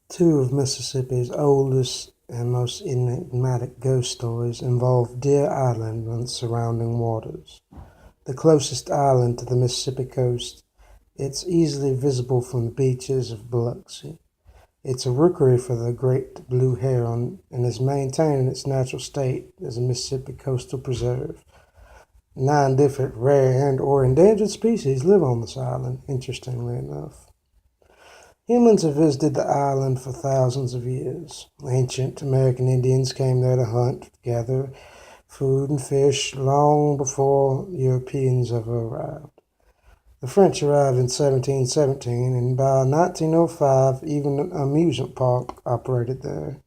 Two of Mississippi's oldest and most enigmatic ghost stories involve Deer Island and its surrounding waters. The closest island to the Mississippi coast, it's easily visible from the beaches of Biloxi. It's a rookery for the great blue heron and is maintained in its natural state as a Mississippi coastal preserve. 9 different rare and/or endangered species live on this island, interestingly enough. Humans have visited the island for thousands of years. Ancient American Indians came there to hunt, gather food and fish long before Europeans ever arrived. The French arrived in 1717, and by 1905, even an amusement park operated there.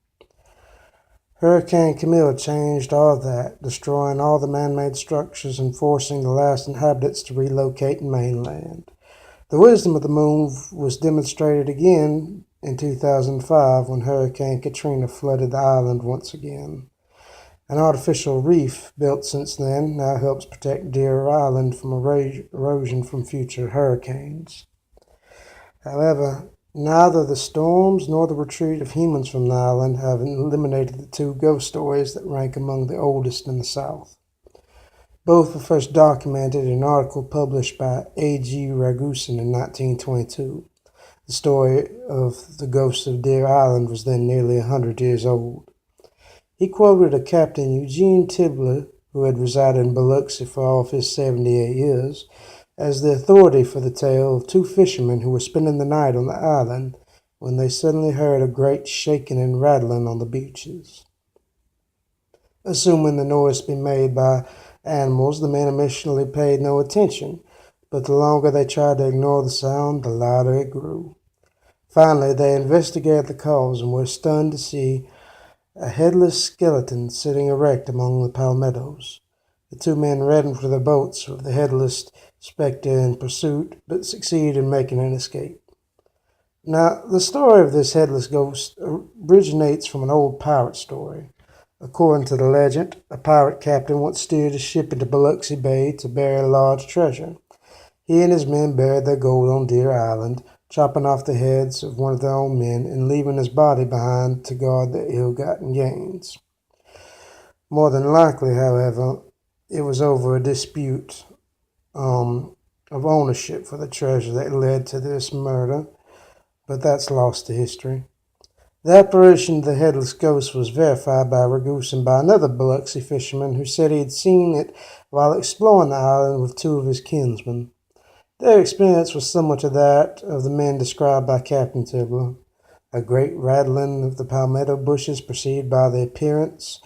Hurricane Camille changed all that, destroying all the man-made structures and forcing the last inhabitants to relocate mainland. The wisdom of the move was demonstrated again in 2005 when Hurricane Katrina flooded the island once again. An artificial reef built since then now helps protect Deer Island from erosion from future hurricanes. However, neither the storms nor the retreat of humans from the island have eliminated the 2 ghost stories that rank among the oldest in the South. Both were first documented in an article published by A.G. Ragusin in 1922. The story of the ghost of Deer Island was then nearly 100 years old. He quoted a Captain Eugene Tibler, who had resided in Biloxi for all of his 78 years, as the authority for the tale of 2 fishermen who were spending the night on the island when they suddenly heard a great shaking and rattling on the beaches. Assuming the noise to be made by animals, the men initially paid no attention, but the longer they tried to ignore the sound, the louder it grew. Finally, they investigated the cause and were stunned to see a headless skeleton sitting erect among the palmettos. The 2 men ran for their boats with the headless specter in pursuit, but succeeded in making an escape. Now, the story of this headless ghost originates from an old pirate story. According to the legend, a pirate captain once steered a ship into Biloxi Bay to bury a large treasure. He and his men buried their gold on Deer Island, chopping off the heads of one of their own men and leaving his body behind to guard their ill-gotten gains. More than likely, however, it was over a dispute of ownership for the treasure that led to this murder, but that's lost to history. The apparition of the headless ghost was verified by Ragusin by another Biloxi fisherman who said he had seen it while exploring the island with 2 of his kinsmen. Their experience was similar to that of the men described by Captain Tibler. A great rattling of the palmetto bushes preceded by the appearance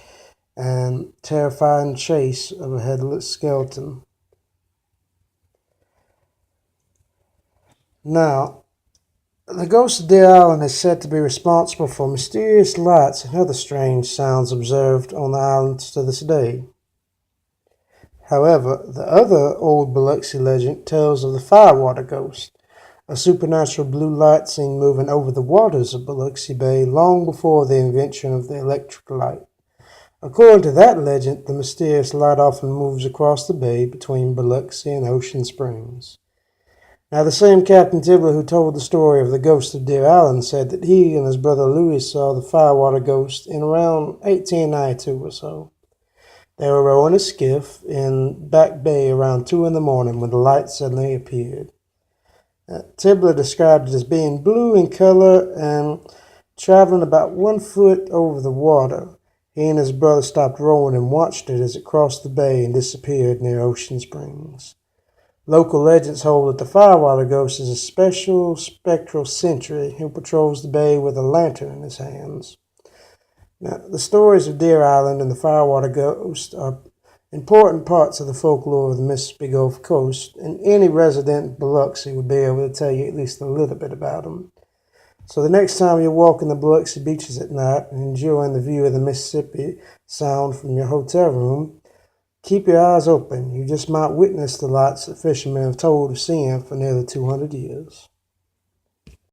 and terrifying chase of a headless skeleton. Now, the ghost of Deer Island is said to be responsible for mysterious lights and other strange sounds observed on the island to this day. However, the other old Biloxi legend tells of the Firewater Ghost, a supernatural blue light seen moving over the waters of Biloxi Bay long before the invention of the electric light. According to that legend, the mysterious light often moves across the bay between Biloxi and Ocean Springs. Now, the same Captain Tibler who told the story of the ghost of Deer Island said that he and his brother Louis saw the Firewater Ghost in around 1892 or so. They were rowing a skiff in Back Bay around 2 in the morning when the light suddenly appeared. Tibler described it as being blue in color and traveling about 1 foot over the water. He and his brother stopped rowing and watched it as it crossed the bay and disappeared near Ocean Springs. Local legends hold that the Firewater Ghost is a special spectral sentry who patrols the bay with a lantern in his hands. Now, the stories of Deer Island and the Firewater Ghost are important parts of the folklore of the Mississippi Gulf Coast, and any resident in Biloxi would be able to tell you at least a little bit about them. So the next time you're walking the Biloxi beaches at night and enjoying the view of the Mississippi Sound from your hotel room, keep your eyes open. You just might witness the lights that fishermen have told of seeing for nearly 200 years.